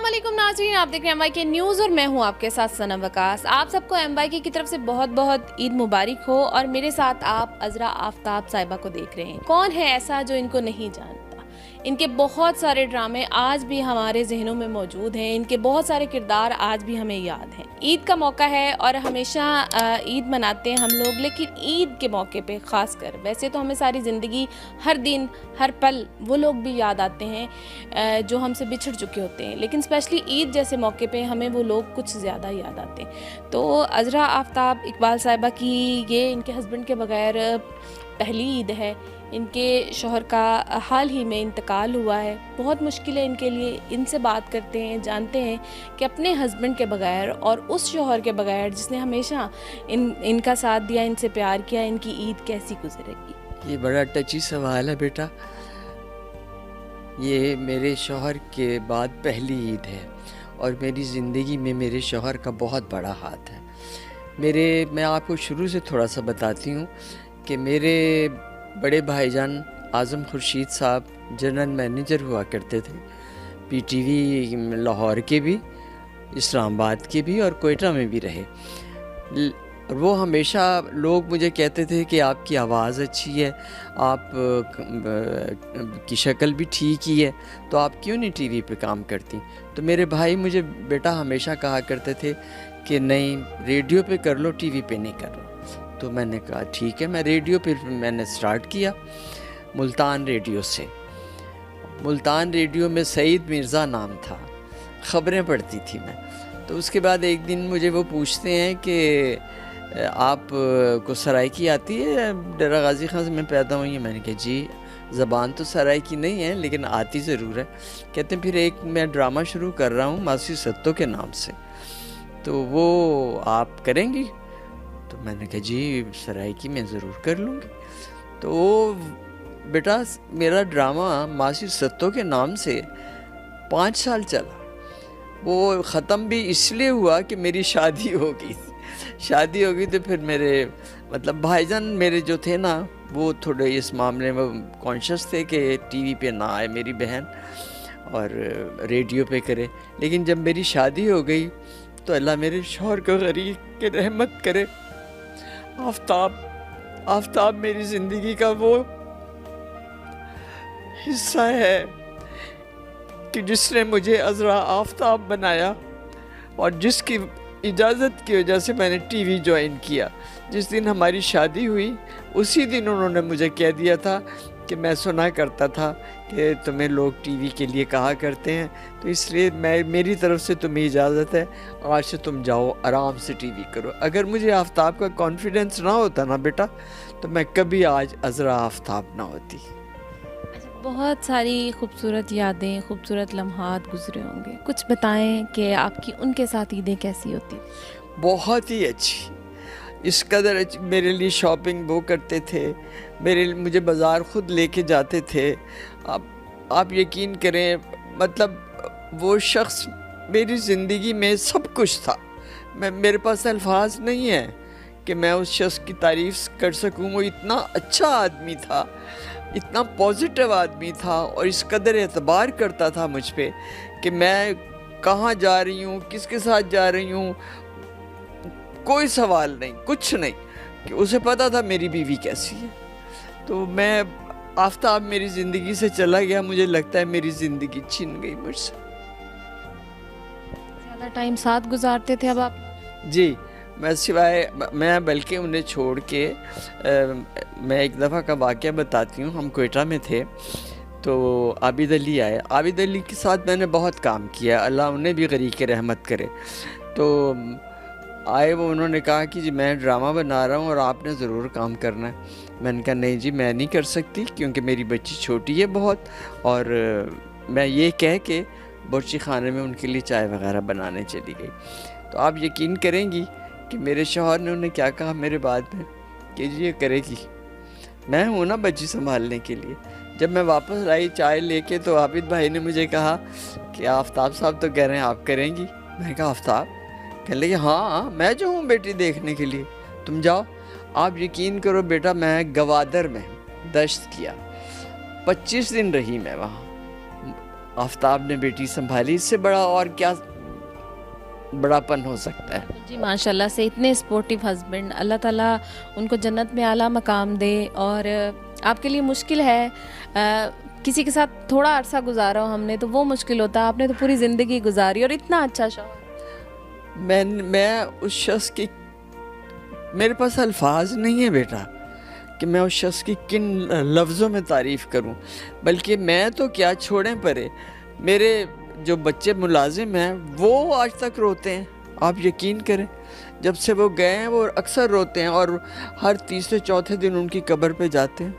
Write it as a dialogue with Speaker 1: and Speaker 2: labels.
Speaker 1: अस्सलामुअलैकुम नाज़रीन, आप देख रहे हैं MY के न्यूज़ और मैं हूं आपके साथ सनम वकास। आप सबको MY की तरफ से बहुत बहुत ईद मुबारक हो। और मेरे साथ आप अज़रा आफ्ताब साहिबा को देख रहे हैं। कौन है ऐसा जो इनको नहीं जानता? इनके बहुत सारे ड्रामे आज भी हमारे जहनों में मौजूद हैं। इनके बहुत सारे किरदार आज भी हमें याद हैं। ईद का मौका है और हमेशा ईद मनाते हैं हम लोग, लेकिन ईद के मौके पे ख़ास कर, वैसे तो हमें सारी ज़िंदगी हर दिन हर पल वो लोग भी याद आते हैं जो हमसे बिछड़ चुके होते हैं, लेकिन स्पेशली ईद जैसे मौके पे हमें वो लोग कुछ ज़्यादा याद आते हैं। तो अज़रा आफ्ताब इकबाल साहिबा की ये इनके हस्बैंड के बगैर पहली ईद है। इनके शौहर का हाल ही में इंतकाल हुआ है। बहुत मुश्किल है इनके लिए। इनसे बात करते हैं, जानते हैं कि अपने हस्बैंड के बगैर और उस शौहर के बगैर जिसने हमेशा इनका साथ दिया, इनसे प्यार किया, इनकी ईद कैसी गुजरेगी।
Speaker 2: ये बड़ा टची सवाल है बेटा। ये मेरे शौहर के बाद पहली ईद है और मेरी ज़िंदगी में मेरे शौहर का बहुत बड़ा हाथ है। मैं आपको शुरू से थोड़ा सा बताती हूँ कि मेरे बड़े भाईजान आज़म खुर्शीद साहब जनरल मैनेजर हुआ करते थे, PTV लाहौर के भी, इस्लामाबाद के भी और कोयटा में भी रहे। वो हमेशा लोग मुझे कहते थे कि आपकी आवाज़ अच्छी है, आप की शक्ल भी ठीक ही है, तो आप क्यों नहीं TV पे काम करती। तो मेरे भाई मुझे बेटा हमेशा कहा करते थे कि नहीं, रेडियो पे कर लो, TV पे नहीं कर लो। तो मैंने कहा ठीक है, मैं रेडियो पे मैंने स्टार्ट किया मुल्तान रेडियो से। मुल्तान रेडियो में सईद मिर्ज़ा नाम था, ख़बरें पढ़ती थी मैं। तो उसके बाद एक दिन मुझे वो पूछते हैं कि आप को सराइकी आती है? डेरा गाजी खान से मैं पैदा हुई। मैंने कहा जी, ज़बान तो सराइकी नहीं है लेकिन आती ज़रूर है। कहते हैं फिर एक मैं ड्रामा शुरू कर रहा हूँ मासी सत्तो के नाम से, तो वो आप करेंगी? तो मैंने कहा जी सराइकी मैं ज़रूर कर लूँगी। तो बेटा मेरा ड्रामा मासी सत्तो के नाम से 5 साल चला। वो ख़त्म भी इसलिए हुआ कि मेरी शादी हो गई। शादी हो गई तो फिर मेरे मतलब भाईजान मेरे जो थे ना, वो थोड़े इस मामले में कॉन्शियस थे कि TV पे ना आए मेरी बहन और रेडियो पे करे। लेकिन जब मेरी शादी हो गई तो अल्लाह मेरे शौहर को गरीब के रहमत करे। आफ्ताब मेरी ज़िंदगी का वो हिस्सा है कि जिसने मुझे अज़रा आफ्ताब बनाया और जिसकी इजाज़त की वजह से मैंने TV ज्वाइन किया। जिस दिन हमारी शादी हुई उसी दिन उन्होंने मुझे कह दिया था कि मैं सुना करता था कि तुम्हें लोग TV के लिए कहा करते हैं, तो इसलिए मेरी तरफ से तुम्हें इजाज़त है, आज से तुम जाओ आराम से TV करो। अगर मुझे आफ्ताब का कॉन्फिडेंस ना होता ना बेटा, तो मैं कभी आज अज़रा आफ्ताब ना होती।
Speaker 1: बहुत सारी खूबसूरत यादें, खूबसूरत लम्हात गुजरे होंगे, कुछ बताएं कि आपकी उनके साथ ईदें कैसी होती?
Speaker 2: बहुत ही अच्छी, इस कदर मेरे लिए शॉपिंग वो करते थे, मुझे बाज़ार ख़ुद लेके जाते थे। आप यकीन करें, मतलब वो शख्स मेरी ज़िंदगी में सब कुछ था। मेरे पास अल्फाज नहीं है कि मैं उस शख्स की तारीफ़ कर सकूं। वो इतना अच्छा आदमी था, इतना पॉजिटिव आदमी था और इस कदर एतबार करता था मुझ पे कि मैं कहाँ जा रही हूँ, किसके साथ जा रही हूँ, कोई सवाल नहीं, कुछ नहीं, कि उसे पता था मेरी बीवी कैसी है। तो आफ्ताब मेरी ज़िंदगी से चला गया, मुझे लगता है मेरी ज़िंदगी छिन गई मुझसे।
Speaker 1: ज़्यादा टाइम साथ गुजारते थे अब आप?
Speaker 2: जी, मैं बल्कि उन्हें छोड़ के मैं एक दफ़ा का वाक़या बताती हूँ। हम कोयटा में थे तो आबिद अली आए। आबिद अली के साथ मैंने बहुत काम किया, अल्लाह उन्हें भी गरीब के रहमत करे। तो आए वो, उन्होंने कहा कि जी मैं ड्रामा बना रहा हूँ और आपने ज़रूर काम करना है। मैंने कहा नहीं जी मैं नहीं कर सकती क्योंकि मेरी बच्ची छोटी है बहुत, और मैं ये कह के बावर्ची खाने में उनके लिए चाय वगैरह बनाने चली गई। तो आप यकीन करेंगी कि मेरे शौहर ने उन्हें क्या कहा मेरे बाद में कि जी ये करेगी, मैं हूँ ना बच्ची संभालने के लिए। जब मैं वापस आई चाय लेके तो आबिद भाई ने मुझे कहा कि आफ्ताब साहब तो कह रहे हैं आप करेंगी। मैंने कहा आफ्ताब? कहने लगे हाँ मैं जो हूँ बेटी देखने के लिए, तुम जाओ। आप यकीन करो बेटा, मैं गवादर में दश्त किया, 25 दिन रही मैं वहाँ। आफताब ने बेटी संभाली, इससे बड़ा और क्या बड़ापन हो सकता है।
Speaker 1: जी माशाल्लाह से इतने स्पोर्टिव हस्बैंड, अल्लाह ताला उनको जन्नत में आला मकाम दे। और आपके लिए मुश्किल है, किसी के साथ थोड़ा अरसा गुजारा हो हमने तो वो मुश्किल होता है, आपने तो पूरी ज़िंदगी गुजारी और इतना अच्छा शौहर।
Speaker 2: मैं उस शख्स की, मेरे पास अल्फाज नहीं है बेटा कि मैं उस शख्स की किन लफ्ज़ों में तारीफ़ करूं, बल्कि मैं तो क्या छोड़ें परे, मेरे जो बच्चे मुलाजिम हैं वो आज तक रोते हैं। आप यकीन करें, जब से वो गए हैं वो अक्सर रोते हैं और हर तीसरे चौथे दिन उनकी कब्र पे जाते हैं।